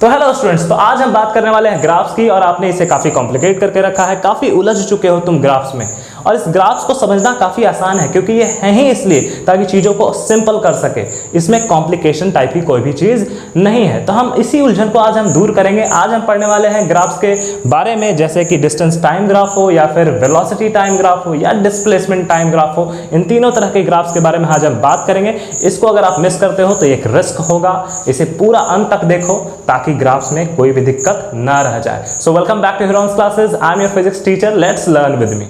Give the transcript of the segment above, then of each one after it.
तो hello students, तो आज हम बात करने वाले हैं ग्राफ्स की। और आपने इसे काफ़ी कॉम्प्लिकेट करके रखा है, काफ़ी उलझ चुके हो तुम ग्राफ्स में। और इस ग्राफ्स को समझना काफ़ी आसान है क्योंकि ये है ही इसलिए ताकि चीज़ों को सिंपल कर सके। इसमें कॉम्प्लिकेशन टाइप की कोई भी चीज़ नहीं है। तो हम इसी उलझन को आज हम दूर करेंगे। आज हम पढ़ने वाले हैं ग्राफ्स के बारे में, जैसे कि डिस्टेंस टाइम ग्राफ हो या फिर वेलोसिटी टाइम ग्राफ हो या डिस्प्लेसमेंट टाइम ग्राफ हो। इन तीनों तरह के ग्राफ्स के बारे में आज हम बात करेंगे। इसको अगर आप मिस करते हो तो एक रिस्क होगा। इसे पूरा अंत तक देखो ताकि ग्राफ्स में कोई भी दिक्कत ना रह जाए। So welcome back to Herons classes. I am your physics teacher. Let's learn with me.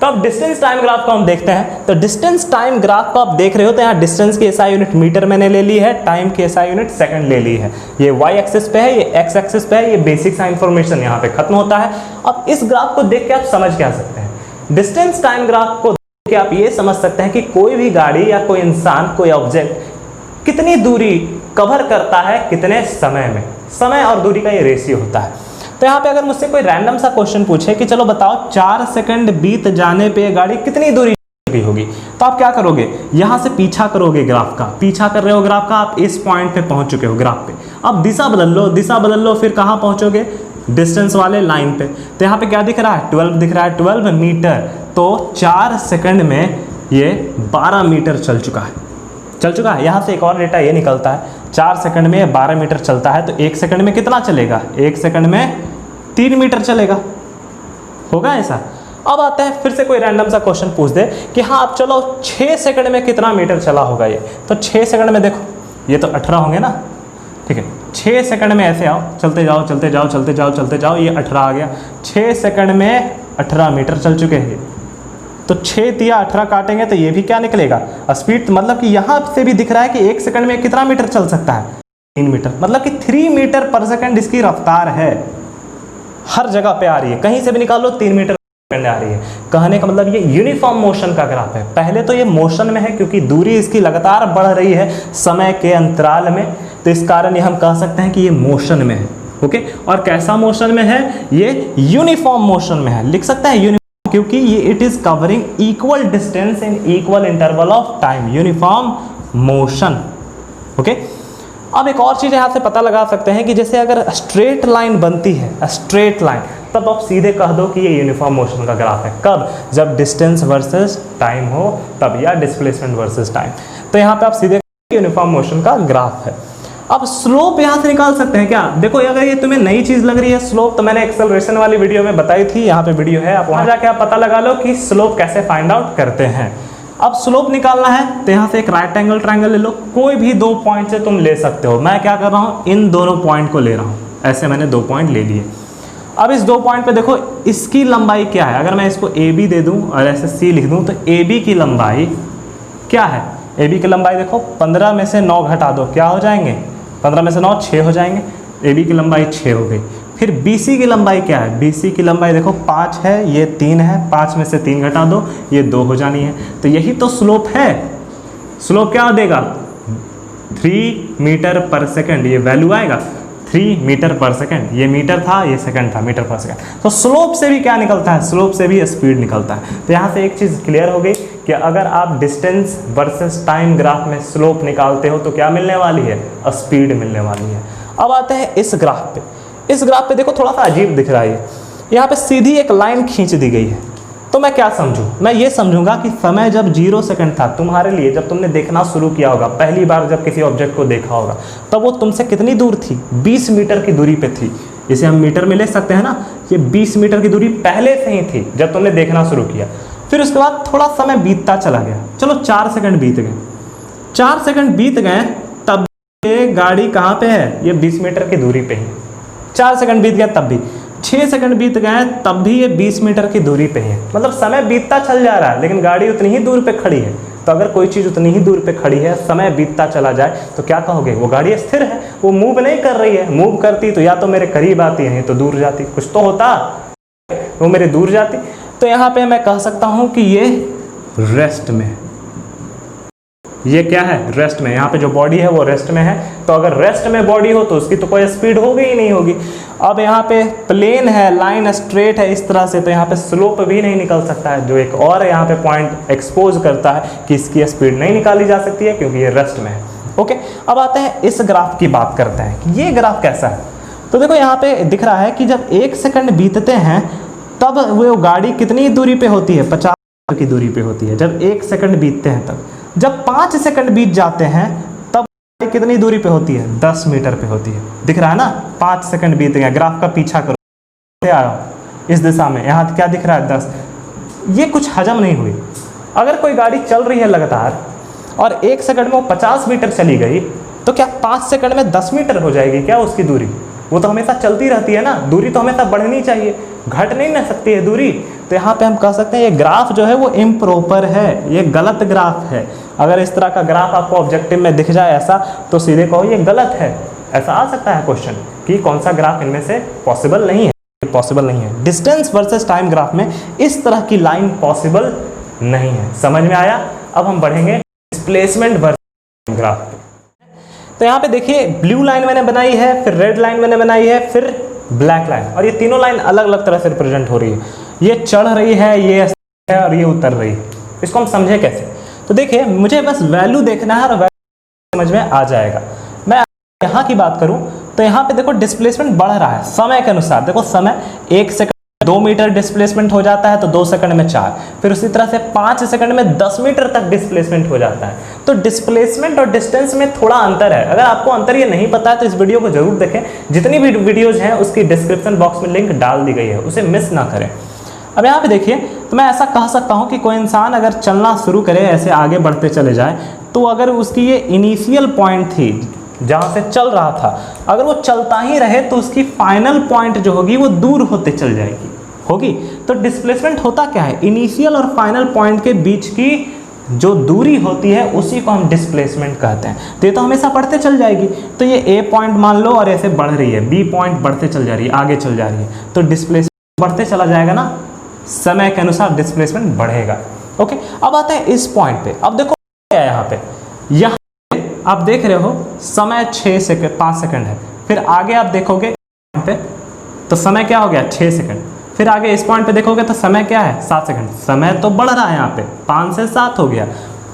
तो अब डिस्टेंस टाइम ग्राफ को हम देखते हैं। तो डिस्टेंस टाइम ग्राफ को आप देख रहे हो तो यहाँ डिस्टेंस की एसआई यूनिट मीटर मैंने ले ली है, टाइम की एसआई यूनिट सेकंड ले ली है। ये वाई एक्सिस पे है, ये एक्स एक्सिस पे है। ये बेसिक सा इंफॉर्मेशन यहाँ पे खत्म होता है। अब इस ग्राफ को देख के आप समझ क्या सकते हैं। डिस्टेंस टाइम ग्राफ को देख के आप ये समझ सकते हैं कि कोई भी गाड़ी या कोई इंसान, कोई ऑब्जेक्ट कितनी दूरी कवर करता है कितने समय में। समय और दूरी का ये रेशियो होता है। तो यहाँ पे अगर मुझसे कोई रैंडम सा क्वेश्चन पूछे कि चलो बताओ 4 सेकंड बीत जाने पे गाड़ी कितनी दूरी चुकी होगी, तो आप क्या करोगे? यहाँ से पीछा करोगे ग्राफ का, पीछा कर रहे हो ग्राफ का, आप इस पॉइंट पे पहुंच चुके हो ग्राफ पे। अब दिशा बदल लो, दिशा बदल लो, फिर कहाँ पहुंचोगे? डिस्टेंस वाले लाइन पे। तो यहाँ पे क्या दिख रहा है? 12 दिख रहा है, 12 मीटर। तो 4 सेकंड में ये 12 मीटर चल चुका है, चल चुका है। यहाँ से एक और डेटा ये निकलता है, 4 सेकंड में 12 मीटर चलता है तो 1 सेकंड में कितना चलेगा? 1 सेकंड में 3 मीटर चलेगा। होगा ऐसा? अब आता है फिर से कोई रैंडम सा क्वेश्चन पूछ दे कि हाँ अब चलो 6 सेकंड में कितना मीटर चला होगा ये। तो 6 सेकंड में देखो, ये तो 18 होंगे ना, ठीक है। 6 सेकंड में ऐसे आओ, चलते जाओ चलते जाओ चलते जाओ चलते जाओ, ये 18 आ गया। 6 सेकंड में 18 मीटर चल चुके हैं। तो 6 दिया 18 काटेंगे तो ये भी क्या निकलेगा? स्पीड। मतलब कि यहाँ से भी दिख रहा है कि 1 सेकंड में कितना मीटर चल सकता है? 3 मीटर। मतलब कि 3 मीटर पर सेकंड इसकी रफ्तार है। हर जगह पे आ रही है, कहीं से भी निकाल लो 3 मीटर पर आ रही है। कहने का मतलब ये यूनिफॉर्म मोशन का ग्राफ है। पहले तो ये मोशन में है क्योंकि दूरी इसकी लगातार बढ़ रही है समय के अंतराल में, तो इस कारण ये हम कह सकते हैं कि ये मोशन में है। ओके, और कैसा मोशन में है? ये यूनिफॉर्म मोशन में है। लिख सकते हैं यूनिफॉर्म क्योंकि ये it is covering equal distance in equal interval of time. Uniform motion. Okay, अब एक और चीज़ यहाँ से पता लगा सकते हैं कि जैसे अगर स्ट्रेट लाइन बनती है, स्ट्रेट लाइन, तब आप सीधे कह दो कि ये यूनिफॉर्म मोशन का ग्राफ है। कब? जब डिस्टेंस वर्सेस टाइम हो तब, या डिस्प्लेसमेंट वर्सेस टाइम। तो यहाँ पे आप सीधे यूनिफॉर्म मोशन का ग्राफ है। अब स्लोप यहाँ से निकाल सकते हैं क्या? देखो, अगर ये तुम्हें नई चीज़ लग रही है स्लोप, तो मैंने एक्सेलरेशन वाली वीडियो में बताई थी, यहाँ पे वीडियो है, आप वहाँ जाके आप पता लगा लो कि स्लोप कैसे फाइंड आउट करते हैं। अब स्लोप निकालना है तो यहाँ से एक राइट एंगल ट्रायंगल ले लो, कोई भी 2 पॉइंट से तुम ले सकते हो। मैं क्या कर रहा हूँ, इन दोनों पॉइंट को ले रहा हूँ। ऐसे मैंने 2 पॉइंट ले लिए। अब इस 2 पॉइंट पे देखो इसकी लंबाई क्या है। अगर मैं इसको ए बी दे दूँ और ऐसे सी लिख दूँ तो ए बी की लंबाई क्या है? ए बी की लंबाई देखो 15 में से 9 घटा दो, क्या हो जाएंगे? 15 में से 9 6 हो जाएंगे। ए बी की लंबाई 6 हो गई। फिर बी सी की लंबाई क्या है? बी सी की लंबाई देखो 5 है, ये 3 है, 5 में से 3 घटा दो, ये 2 हो जानी है। तो यही तो स्लोप है। स्लोप क्या देगा? 3 मीटर पर सेकंड। ये वैल्यू आएगा 3 मीटर पर सेकंड। ये मीटर था, ये सेकंड था, मीटर पर सेकंड। तो स्लोप से भी क्या निकलता है? स्लोप से भी स्पीड निकलता है। तो यहाँ से एक चीज़ क्लियर हो गई कि अगर आप डिस्टेंस वर्सेस टाइम ग्राफ में स्लोप निकालते हो तो क्या मिलने वाली है? स्पीड मिलने वाली है। अब आते हैं इस ग्राफ पे। इस ग्राफ पे देखो थोड़ा सा अजीब दिख रहा है। यहाँ पे सीधी एक लाइन खींच दी गई है। तो मैं क्या समझूं? मैं ये समझूंगा कि समय जब 0 सेकंड था तुम्हारे लिए, जब तुमने देखना शुरू किया होगा, पहली बार जब किसी ऑब्जेक्ट को देखा होगा, तब वो तुमसे कितनी दूर थी? 20 मीटर की दूरी पे थी। इसे हम मीटर में ले सकते हैं ना। ये 20 मीटर की दूरी पहले से ही थी जब तुमने देखना शुरू किया। फिर उसके बाद थोड़ा समय बीतता चला गया। चलो 4 सेकंड बीत गए। 4 सेकंड बीत गए तब ये गाड़ी कहाँ पे है? ये 20 मीटर की दूरी पे है। 4 सेकंड बीत गया तब भी। 6 सेकंड बीत गए तब भी ये 20 मीटर की दूरी पे है। मतलब समय बीतता चल जा रहा है लेकिन गाड़ी उतनी ही दूर पे खड़ी है। तो अगर कोई चीज़ उतनी ही दूर पे खड़ी है, समय बीतता चला जाए, तो क्या कहोगे? वो गाड़ी स्थिर है, वो मूव नहीं कर रही है। मूव करती तो या तो मेरे करीब आती है, तो दूर जाती। कुछ तो होता, वो मेरे दूर जाती। तो यहाँ पे मैं कह सकता हूँ कि ये रेस्ट में। ये क्या है, रेस्ट में। यहाँ पे जो बॉडी है वो रेस्ट में है, तो अगर रेस्ट में बॉडी हो तो उसकी तो कोई स्पीड होगी ही नहीं होगी। अब यहाँ पे प्लेन है, लाइन स्ट्रेट है इस तरह से, तो यहाँ पे स्लोप भी नहीं निकल सकता है, जो एक और यहाँ पे पॉइंट एक्सपोज करता है कि इसकी स्पीड नहीं निकाली जा सकती है क्योंकि ये रेस्ट में है। ओके, अब आते हैं इस ग्राफ की बात करते हैं कि ये ग्राफ कैसा है। तो देखो यहाँ पे दिख रहा है कि जब 1 सेकंड बीतते हैं तब वो गाड़ी कितनी दूरी पे होती है, 50 मीटर की दूरी पे होती है जब 1 सेकंड बीतते हैं तब। जब 5 सेकंड बीत जाते हैं तब गाड़ी कितनी दूरी पे होती है, 10 मीटर पे होती है। दिख रहा है ना, 5 सेकंड बीत गए, ग्राफ का पीछा करो इस दिशा में, यहाँ क्या दिख रहा है 10। ये कुछ हजम नहीं हुई। अगर कोई गाड़ी चल रही है लगातार और 1 सेकंड में वो 50 मीटर चली गई तो क्या 5 सेकंड में 10 मीटर हो जाएगी क्या उसकी दूरी? वो तो हमेशा चलती रहती है ना, दूरी तो हमेशा बढ़नी चाहिए, घट नहीं ना सकती है दूरी। तो यहाँ पे हम कह सकते हैं ये ग्राफ जो है वो इम्प्रॉपर है, ये गलत ग्राफ है। अगर इस तरह का ग्राफ आपको ऑब्जेक्टिव में दिख जाए ऐसा तो सीधे कहो ये गलत है। ऐसा आ सकता है क्वेश्चन कि कौन सा ग्राफ इनमें से पॉसिबल नहीं है, पॉसिबल नहीं है। डिस्टेंस वर्सेस टाइम ग्राफ में इस तरह की लाइन पॉसिबल नहीं है। समझ में आया? अब हम बढ़ेंगे डिस्प्लेसमेंट वर्सेस ग्राफ पे। तो यहाँ पे देखिए ब्लू लाइन मैंने बनाई है, फिर रेड लाइन मैंने बनाई है, फिर ब्लैक लाइन, और ये तीनों लाइन अलग अलग तरह से रिप्रेजेंट हो रही है। ये चढ़ रही है, ये है, और ये उतर रही है। इसको हम समझे कैसे? तो देखिए मुझे बस वैल्यू देखना है और वैल्यू समझ में आ जाएगा। मैं यहाँ की बात करूँ तो यहाँ पे देखो डिस्प्लेसमेंट बढ़ रहा है समय के अनुसार। देखो समय 1 सेकंड 2 मीटर डिस्प्लेसमेंट हो जाता है तो 2 सेकंड में 4, फिर उसी तरह से 5 सेकंड में 10 मीटर तक डिस्प्लेसमेंट हो जाता है। तो डिस्प्लेसमेंट और डिस्टेंस में थोड़ा अंतर है। अगर आपको अंतर ये नहीं पता है तो इस वीडियो को जरूर देखें। जितनी भी वीडियोज हैं उसकी डिस्क्रिप्शन बॉक्स में लिंक डाल दी गई है, उसे मिस ना करें। अब यहाँ पे देखिए तो मैं ऐसा कह सकता हूँ कि कोई इंसान अगर चलना शुरू करे, ऐसे आगे बढ़ते चले जाए, तो अगर उसकी ये इनिशियल पॉइंट थी जहाँ से चल रहा था, अगर वो चलता ही रहे तो उसकी फाइनल पॉइंट जो होगी वो दूर होते चल जाएगी होगी। तो डिस्प्लेसमेंट होता क्या है, इनिशियल और फाइनल पॉइंट के बीच की जो दूरी होती है उसी को हम डिस्प्लेसमेंट कहते हैं। तो ये तो हमेशा बढ़ते चल जाएगी। तो ये ए पॉइंट मान लो और ऐसे बढ़ रही है, बी पॉइंट बढ़ते चल जा रही है, आगे चल जा रही है, तो डिस्प्लेसमेंट बढ़ते चला जाएगा ना, समय के अनुसार डिस्प्लेसमेंट बढ़ेगा। ओके, अब आते हैं इस पॉइंट पे। अब देखो क्या है यहाँ पे आप देख रहे हो समय 5 सेकंड है, फिर आगे आप देखोगे पे तो समय क्या हो गया 6 सेकंड, फिर आगे इस पॉइंट पे देखोगे तो समय क्या है 7 सेकंड। समय तो बढ़ रहा है, यहाँ पे 5 से 7 हो गया,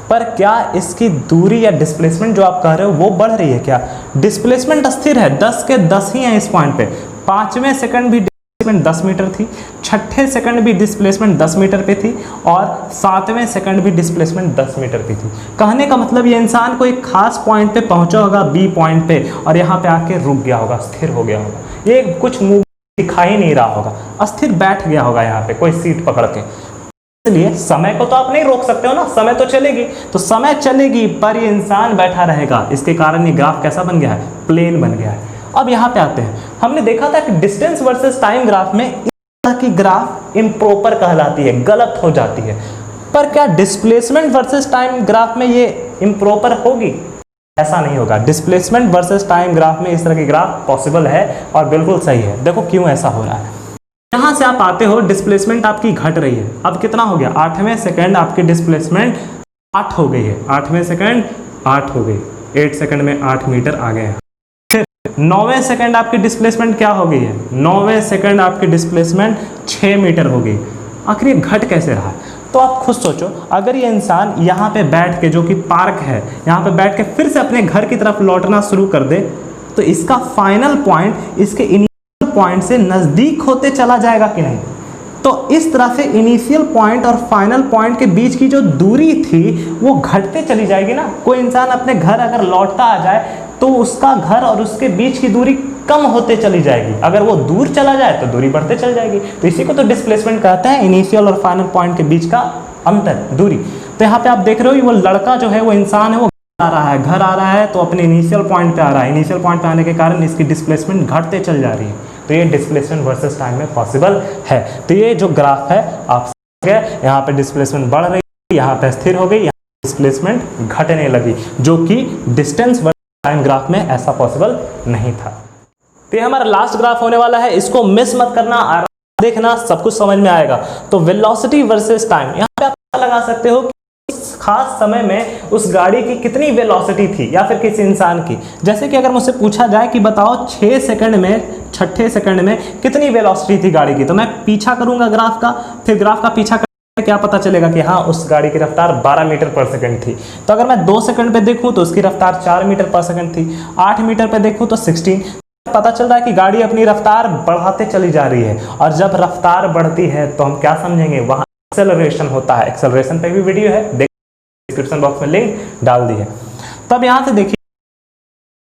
पर क्या इसकी दूरी या डिस्प्लेसमेंट जो आप कह रहे हो वो बढ़ रही है क्या? डिस्प्लेसमेंट स्थिर है, 10 के 10 ही है इस पॉइंट पे। 5वें सेकंड भी डिस्प्लेसमेंट 10 मीटर थी, 6ठे सेकंड भी डिस्प्लेसमेंट 10 मीटर पे थी, और 7वें सेकंड भी डिस्प्लेसमेंट 10 मीटर पे थी। कहने का मतलब ये इंसान को एक खास पॉइंट पे पहुंचा होगा, बी पॉइंट पे, और यहाँ पे आके रुक गया होगा, स्थिर हो गया होगा। ये कुछ मूव दिखाई नहीं रहा होगा, अस्थिर बैठ गया होगा यहाँ पे कोई सीट पकड़ के। इसलिए समय को तो आप नहीं रोक सकते हो ना, समय तो चलेगी, तो समय चलेगी पर ये इंसान बैठा रहेगा। इसके कारण ये ग्राफ कैसा बन गया है, प्लेन बन गया है। अब यहाँ पे आते हैं, हमने देखा था कि डिस्टेंस वर्सेस टाइम ग्राफ में इस तरह की ग्राफ इम्प्रॉपर कहलाती है, गलत हो जाती है। पर क्या डिस्प्लेसमेंट वर्सेस टाइम ग्राफ में ये इम्प्रॉपर होगी? ऐसा नहीं होगा। डिस्प्लेसमेंट वर्सेस टाइम ग्राफ में इस तरह की ग्राफ पॉसिबल है और बिल्कुल सही है। देखो क्यों ऐसा हो रहा है। यहाँ से आप आते हो, डिस्प्लेसमेंट आपकी घट रही है। अब कितना हो गया, 8वें सेकंड आपकी डिस्प्लेसमेंट 8 हो गई है, 8वें सेकंड 8 हो गई, 8 सेकंड में 8 मीटर आ गए हैं। फिर 9वें सेकंड आपकी डिस्प्लेसमेंट क्या हो गई है, 9वें सेकंड आपकी डिस्प्लेसमेंट 6 मीटर हो गई। आखिर ये घट कैसे रहा है? तो आप खुद सोचो, अगर ये इंसान यहाँ पे बैठ के, जो कि पार्क है, यहाँ पे बैठ के फिर से अपने घर की तरफ लौटना शुरू कर दे, तो इसका फाइनल पॉइंट इसके इनिशियल पॉइंट से नज़दीक होते चला जाएगा कि नहीं? तो इस तरह से इनिशियल पॉइंट और फाइनल पॉइंट के बीच की जो दूरी थी वो घटते चली जाएगी ना। कोई इंसान अपने घर अगर लौटता आ जाए तो उसका घर और उसके बीच की दूरी कम होते चली जाएगी। अगर वो दूर चला जाए तो दूरी बढ़ते चल जाएगी। तो इसी को तो डिस्प्लेसमेंट कहते हैं, इनिशियल और फाइनल पॉइंट के बीच का अंतर, दूरी। तो यहाँ पे आप देख रहे हो वो लड़का जो है, वो इंसान है, वो आ रहा है, घर आ रहा है, तो अपने इनिशियल पॉइंट पे आ रहा है। इनिशियल पॉइंट पे आने के कारण इसकी डिस्प्लेसमेंट घटते चल जा रही है। तो ये डिस्प्लेसमेंट वर्सेस टाइम में पॉसिबल है। तो ये जो ग्राफ है आप यहाँ पे डिस्प्लेसमेंट बढ़ रही है, यहाँ पे स्थिर हो गई, यहाँ डिस्प्लेसमेंट घटने लगी, जो कि डिस्टेंस वर्सेस टाइम ग्राफ में ऐसा पॉसिबल नहीं था। तो ये हमारा लास्ट ग्राफ होने वाला है, इसको मिस मत करना, आराम देखना, सब कुछ समझ में आएगा। तो वेलोसिटी वर्सेस टाइम, यहाँ पे आप पता लगा सकते हो कि खास समय में उस गाड़ी की कितनी वेलोसिटी थी या फिर किसी इंसान की। जैसे कि अगर मुझसे पूछा जाए कि बताओ 6 सेकंड में, छठे सेकंड में कितनी वेलोसिटी थी गाड़ी की, तो मैं पीछा करूंगा ग्राफ का, फिर ग्राफ का पीछा क्या पता चलेगा कि हाँ उस गाड़ी की रफ्तार 12 मीटर पर सेकंड थी। तो अगर मैं 2 सेकंड पे देखूं तो उसकी रफ्तार 4 मीटर पर सेकंड थी, 8 मीटर पे देखूं तो 16। पता चल रहा है कि गाड़ी अपनी रफ्तार बढ़ाते चली जा रही है, और जब रफ्तार बढ़ती है तो हम क्या समझेंगे, वहां एक्सेलरेशन होता है। एक्सेलरेशन पे भी वीडियो है, डिस्क्रिप्शन बॉक्स में लिंक डाल दी है। तब यहां से देखिए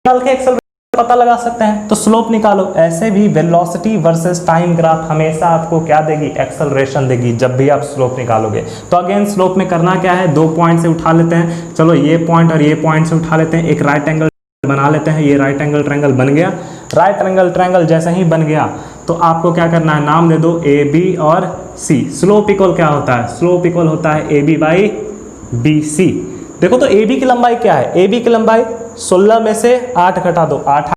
निकाल के एक्सेलरेशन पता लगा सकते हैं। तो स्लोप निकालो, ऐसे भी वेलोसिटी वर्सेस टाइम ग्राफ हमेशा आपको क्या देगी, एक्सेलरेशन देगी जब भी आप स्लोप निकालोगे। तो अगेन स्लोप में करना क्या है, 2 पॉइंट से उठा लेते हैं, चलो ये पॉइंट और ये पॉइंट से उठा लेते हैं, एक राइट एंगल बना लेते हैं। ये राइट एंगल ट्रायंगल बन गया। राइट एंगल ट्रायंगल जैसे ही बन गया तो आपको क्या करना है, नाम दे दो ए बी और सी। स्लोप इक्वल क्या होता है, स्लोप इक्वल होता है A B by B C. देखो तो ए बी की लंबाई क्या है, ए बी की लंबाई 16 में से 8 घटा दो 8।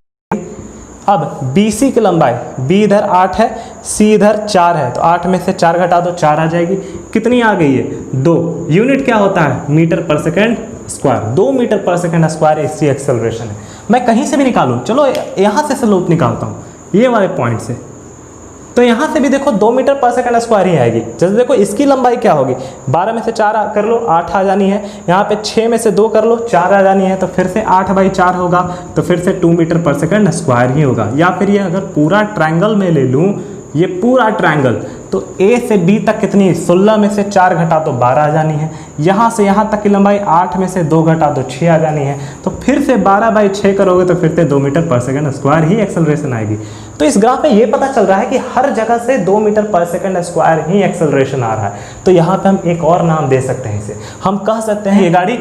अब बी सी की लंबाई, बी इधर 8 है, सी इधर 4 है, तो 8 में से 4 घटा दो 4 आ जाएगी। कितनी आ गई है, 2। यूनिट क्या होता है, मीटर पर सेकंड स्क्वायर। 2 मीटर पर सेकंड स्क्वायर इसकी एक्सेलरेशन है। मैं कहीं से भी निकालूं, चलो यहाँ से स्लोप निकालता हूँ ये वाले पॉइंट से, तो यहाँ से भी देखो 2 मीटर पर सेकंड स्क्वायर ही आएगी। जैसे देखो इसकी लंबाई क्या होगी, 12 में से 4 कर लो 8 आ जानी है, यहाँ पे 6 में से 2 कर लो 4 आ जानी है, तो फिर से 8/4 होगा, तो फिर से 2 मीटर पर सेकंड स्क्वायर ही होगा। या फिर ये अगर पूरा ट्रायंगल में ले लूँ, ये पूरा ट्रायंगल, तो ए से बी तक कितनी, 16 में से 4 घटा तो 12 आ जानी है। यहाँ से यहाँ तक की लंबाई 8 में से 2 घटा तो 6 आ जानी है, तो फिर से 12/6 करोगे तो फिर से 2 मीटर पर सेकंड स्क्वायर ही एक्सेलरेशन आएगी। तो इस ग्राफ में ये पता चल रहा है कि हर जगह से 2 मीटर पर सेकंड स्क्वायर ही एक्सेलरेशन आ रहा है। तो यहाँ पे हम एक और नाम दे सकते हैं इसे, हम कह सकते हैं ये गाड़ी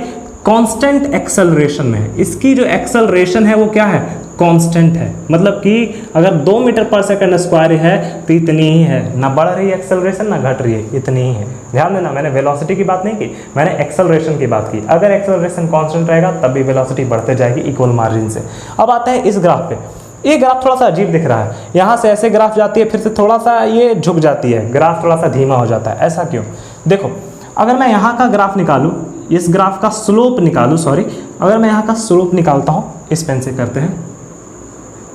कांस्टेंट एक्सेलरेशन में है। इसकी जो एक्सेलरेशन है वो क्या है, कांस्टेंट है। मतलब कि अगर 2 मीटर पर सेकंड स्क्वायर है तो इतनी ही है, ना बढ़ रही है एक्सेलरेशन ना घट रही है, इतनी ही है। ध्यान देना, मैंने वेलोसिटी की बात नहीं की, मैंने एक्सेलरेशन की बात की। अगर एक्सेलरेशन कांस्टेंट रहेगा तब भी वेलोसिटी बढ़ते जाएगी इक्वल मार्जिन से। अब आता है इस ग्राफ पे, ये ग्राफ थोड़ा सा अजीब दिख रहा है। यहाँ से ऐसे ग्राफ जाती है, फिर से थोड़ा सा ये झुक जाती है, ग्राफ थोड़ा सा धीमा हो जाता है। ऐसा क्यों, देखो अगर मैं यहाँ का ग्राफ निकालूँ, इस ग्राफ का स्लोप निकालूँ, सॉरी, अगर मैं यहाँ का स्लोप निकालता हूँ, इस पेन से करते हैं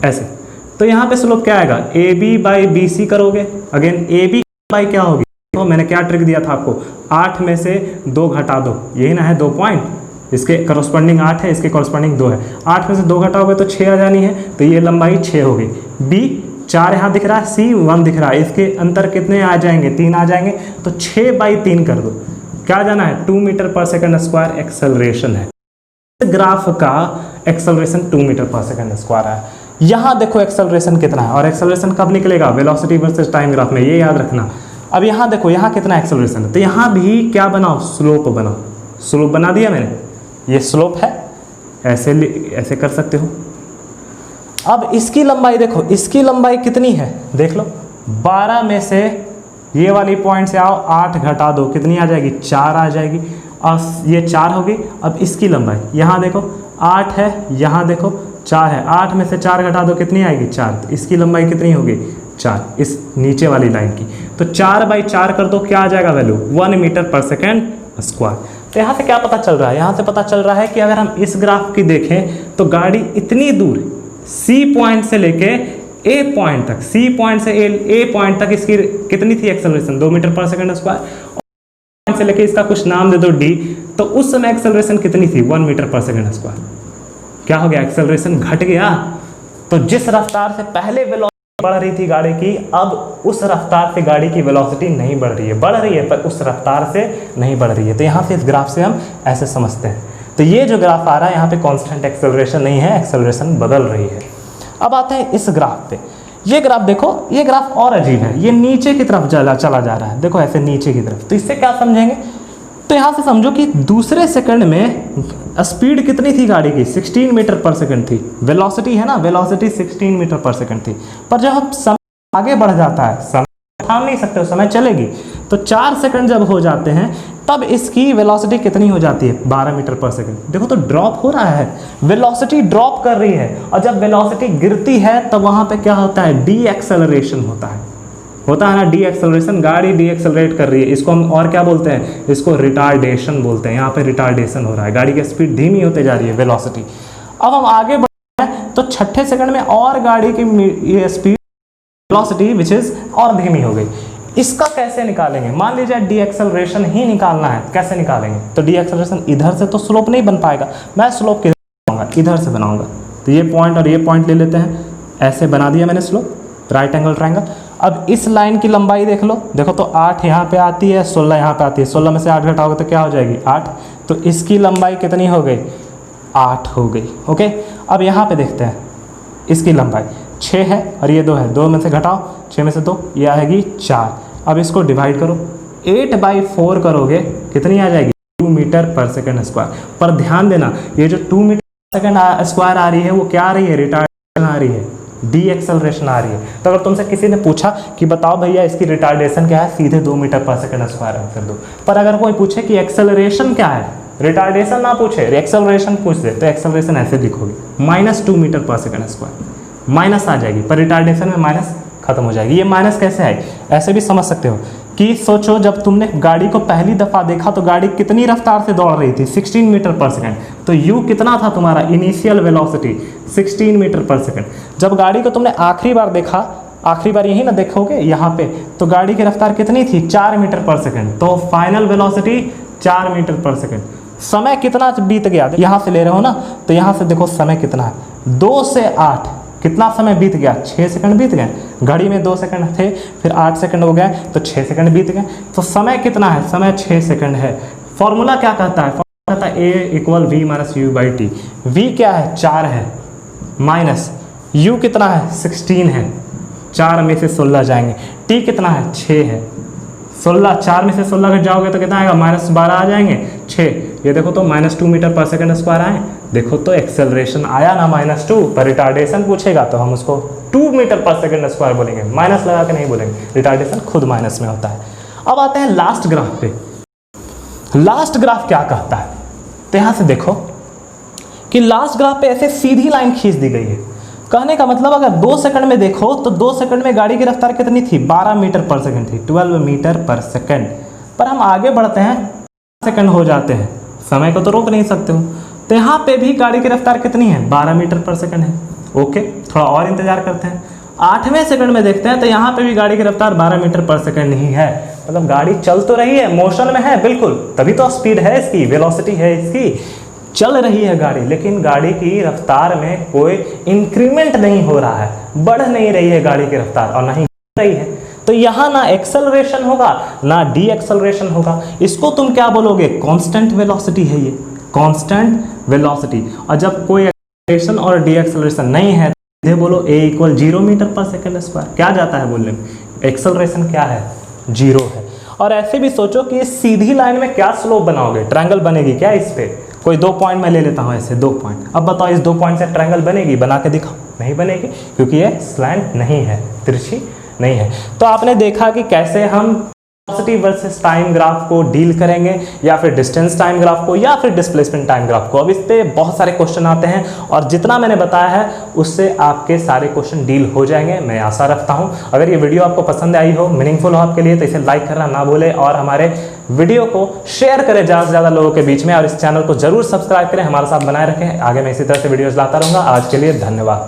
ऐसे, तो यहाँ पे स्लोप क्या आएगा, A B by B C करोगे। अगेन ए बी बाई क्या होगी, तो मैंने क्या ट्रिक दिया था आपको, 8 में से 2 घटा दो, यही ना है 2 पॉइंट, इसके करस्पॉन्डिंग 8 है, इसके करस्पॉन्डिंग 2 है। 8 में से 2 घटाओगे तो 6 आ जानी है, तो ये लंबाई 6 होगी। बी 4 यहाँ दिख रहा है, सी 1 दिख रहा है, इसके अंतर कितने आ जाएंगे, 3 आ जाएंगे, तो 6/3 कर दो, क्या जाना है, 2 मीटर पर सेकंड स्क्वायर एक्सेलरेशन है। ग्राफ का एक्सेलरेशन 2 मीटर पर सेकंड स्क्वायर है। यहाँ देखो एक्सेलरेशन कितना है, और एक्सेलरेशन कब निकलेगा, वेलोसिटी वर्सेस टाइम ग्राफ में, ये याद रखना। अब यहाँ देखो यहाँ कितना एक्सेलरेशन है, तो यहाँ भी क्या बनाओ, स्लोप बनाओ। स्लोप बना दिया मैंने, ये स्लोप है, ऐसे कर सकते हो। अब इसकी लंबाई देखो, इसकी लंबाई कितनी है देख लो, 12 में से ये वाली पॉइंट से आओ 8 घटा दो, कितनी आ जाएगी, 4 आ जाएगी, और ये 4 होगी। अब इसकी लंबाई यहाँ देखो 8 है, यहाँ देखो 4 है, 8 में से 4 घटा दो कितनी आएगी, 4। तो इसकी लंबाई कितनी होगी, 4, इस नीचे वाली लाइन की। तो 4/4 कर दो, क्या आ जाएगा वैल्यू, 1 मीटर पर सेकेंड स्क्वायर। तो यहाँ से क्या पता चल रहा है, यहाँ से पता चल रहा है कि अगर हम इस ग्राफ की देखें तो गाड़ी इतनी दूर सी पॉइंट से लेके ए पॉइंट तक, सी पॉइंट से ए पॉइंट तक इसकी कितनी थी एक्सेलरेशन, 2 मीटर पर सेकंड स्क्वायर। से लेके इसका कुछ नाम दे दो डी, तो उस समय एक्सेलरेशन कितनी थी, 1 मीटर पर सेकंड स्क्वायर। क्या हो गया, एक्सेलरेशन घट गया। तो जिस रफ्तार से पहले वेलोसिटी बढ़ रही थी गाड़ी की, अब उस रफ्तार से गाड़ी की वेलोसिटी नहीं बढ़ रही है, बढ़ रही है पर उस रफ्तार से नहीं बढ़ रही है। तो यहाँ से इस ग्राफ से हम ऐसे समझते हैं। तो ये जो ग्राफ आ रहा है यहाँ पे कांस्टेंट एक्सेलरेशन नहीं है, एक्सेलरेशन बदल रही है। अब आते हैं इस ग्राफ पे, ये ग्राफ देखो, ये ग्राफ और अजीब है, ये नीचे की तरफ चला जा रहा है, देखो ऐसे नीचे की तरफ। तो इससे क्या समझेंगे, तो यहाँ से समझो कि दूसरे सेकंड में स्पीड कितनी थी गाड़ी की, 16 मीटर पर सेकंड थी। वेलोसिटी है ना, वेलोसिटी 16 मीटर पर सेकंड थी। पर जब हम समय आगे बढ़ जाता है, समय थाम नहीं सकते हो, समय चलेगी, तो 4 सेकंड जब हो जाते हैं तब इसकी वेलोसिटी कितनी हो जाती है, 12 मीटर पर सेकंड। देखो तो ड्रॉप हो रहा है, वेलोसिटी ड्रॉप कर रही है, और जब वेलोसिटी गिरती है तब वहाँ पे क्या होता है, डी एक्सेलरेशन होता है। होता है ना डी एक्सेलरेशन, गाड़ी डी एक्सेलरेट कर रही है, इसको हम और क्या बोलते हैं, इसको रिटार्डेशन बोलते हैं। यहाँ पे रिटार्डेशन हो रहा है, गाड़ी की स्पीड धीमी होते जा रही है, वेलोसिटी। अब हम आगे बढ़ते हैं तो छठे सेकंड में और गाड़ी की स्पीड वेलोसिटी विच इज और धीमी हो गई। इसका कैसे निकालेंगे, मान लीजिए डी एक्सेलरेशन ही निकालना है, कैसे निकालेंगे, तो डी एक्सेलरेशन इधर से तो स्लोप नहीं बन पाएगा, मैं स्लोप किधर बनाऊंगा, इधर से बनाऊंगा। तो ये पॉइंट और ये पॉइंट ले लेते हैं, ऐसे बना दिया मैंने स्लोप, राइट एंगल ट्रायंगल। अब इस लाइन की लंबाई देख लो, देखो तो 8 यहाँ पे आती है, 16 यहाँ पे आती है, 16 में से 8 घटाओगे तो क्या हो जाएगी 8, तो इसकी लंबाई कितनी हो गई 8 हो गई। ओके, अब यहाँ पे देखते हैं इसकी लंबाई 6 है और ये 2 है, 2 में से घटाओ 6 में से 2, ये आएगी 4। अब इसको डिवाइड करो, 8/4 करोगे कितनी आ जाएगी 2 मीटर पर सेकेंड स्क्वायर। पर ध्यान देना ये जो 2 मीटर सेकेंड स्क्वायर आ रही है वो क्या आ रही है, रिटार्डेशन आ रही है, डी एक्सेलरेशन आ रही है। तो अगर तुमसे किसी ने पूछा कि बताओ भैया इसकी रिटार्डेशन क्या है, सीधे 2 मीटर पर सेकेंड स्क्वायर आंसर दो। पर अगर कोई पूछे कि एक्सेलरेशन क्या है, रिटार्डेशन ना पूछे, एक्सेलरेशन पूछ दे, तो एक्सेलरेशन ऐसे लिखोगे -2 मीटर पर सेकेंड स्क्वायर, माइनस आ जाएगी, पर रिटार्डेशन में माइनस खत्म हो जाएगी। ये माइनस कैसे है, ऐसे भी समझ सकते हो कि सोचो जब तुमने गाड़ी को पहली दफ़ा देखा तो गाड़ी कितनी रफ्तार से दौड़ रही थी, 16 मीटर पर सेकंड। तो u कितना था तुम्हारा इनिशियल वेलोसिटी, 16 मीटर पर सेकंड। जब गाड़ी को तुमने आखिरी बार देखा, आखिरी बार यही ना देखोगे यहाँ पे, तो गाड़ी की रफ्तार कितनी थी 4 मीटर पर सेकंड, तो फाइनल वेलोसिटी 4 मीटर पर सेकंड। समय कितना बीत गया, यहाँ से ले रहे हो ना, तो यहाँ से देखो समय कितना है, 2 से 8 कितना समय बीत गया, 6 सेकंड बीत गए। घड़ी में 2 सेकंड थे, फिर 8 सेकंड हो गए, तो 6 सेकंड बीत गए। तो समय कितना है, समय 6 सेकंड है। फॉर्मूला क्या कहता है, फॉर्मूला कहता है a = v - u/t। v क्या है 4 है, माइनस u कितना है 16 है, 4 में से 16 जाएंगे, t कितना है 6 है, 16, 4 में से 16 घट जाओगे तो कितना आएगा -12 आ जाएंगे 6। ये देखो तो -2 मीटर पर सेकंड स्क्वायर आए, देखो तो एक्सेलरेशन आया ना -2, पर रिटार्डेशन पूछेगा तो हम उसको 2 मीटर पर सेकंड स्क्वायर बोलेंगे, माइनस लगा के नहीं बोलेंगे, रिटार्डेशन खुद माइनस में होता है। अब आते हैं लास्ट ग्राफ पे। लास्ट ग्राफ क्या कहता है, तो यहाँ से देखो कि लास्ट ग्राफ पे ऐसे सीधी लाइन खींच दी गई है। कहने का मतलब अगर 2 सेकंड में देखो तो 2 सेकंड में गाड़ी की रफ्तार कितनी थी 12 मीटर पर सेकंड थी, 12 मीटर पर सेकंड। पर हम आगे बढ़ते हैं, सेकंड हो जाते हैं, समय को तो रोक नहीं सकते हो, तो यहाँ पे भी गाड़ी की रफ्तार कितनी है 12 मीटर पर सेकंड है। ओके, थोड़ा और इंतजार करते हैं, 8वें सेकंड में देखते हैं तो यहाँ पे भी गाड़ी की रफ्तार 12 मीटर पर सेकंड ही है। मतलब गाड़ी चल तो रही है, मोशन में है बिल्कुल, तभी तो स्पीड है इसकी, वेलोसिटी है इसकी, चल रही है गाड़ी, लेकिन गाड़ी की रफ्तार में कोई इंक्रीमेंट नहीं हो रहा है, बढ़ नहीं रही है गाड़ी की रफ्तार और ना ही बढ़ रही है। तो यहाँ ना एक्सेलरेशन होगा ना डी एक्सेलरेशन होगा, इसको तुम क्या बोलोगे, कांस्टेंट वेलोसिटी है ये, कांस्टेंट वेलोसिटी। और जब कोई एक्सेलरेशन और डी एक्सेलरेशन नहीं है तो बोलो a = 0 मीटर पर सेकंड स्क्वायर। क्या जाता है बोलने में, एक्सेलरेशन क्या है 0 है। और ऐसे भी सोचो कि इस सीधी लाइन में क्या स्लोप बनाओगे, ट्रायंगल बनेगी क्या इस पे, कोई 2 पॉइंट मैं ले लेता हूँ ऐसे 2 पॉइंट। अब बताओ इस 2 पॉइंट से ट्रायंगल बनेगी, बना के दिखाओ, नहीं बनेगी क्योंकि ये स्लैंट नहीं है, तिरछी नहीं है। तो आपने देखा कि कैसे हम वेलोसिटी वर्सेस टाइम ग्राफ को डील करेंगे, या फिर डिस्टेंस टाइम ग्राफ को, या फिर डिस्प्लेसमेंट टाइम ग्राफ को। अब इस पे बहुत सारे क्वेश्चन आते हैं और जितना मैंने बताया है उससे आपके सारे क्वेश्चन डील हो जाएंगे, मैं आशा रखता हूं। अगर ये वीडियो आपको पसंद आई हो, मीनिंगफुल हो आपके लिए, तो इसे लाइक करना ना भूलें और हमारे वीडियो को शेयर करें ज़्यादा से ज़्यादा लोगों के बीच में, और इस चैनल को जरूर सब्सक्राइब करें, हमारे साथ बनाए रखें। आगे मैं इसी तरह से वीडियोज लाता रहूँगा। आज के लिए धन्यवाद।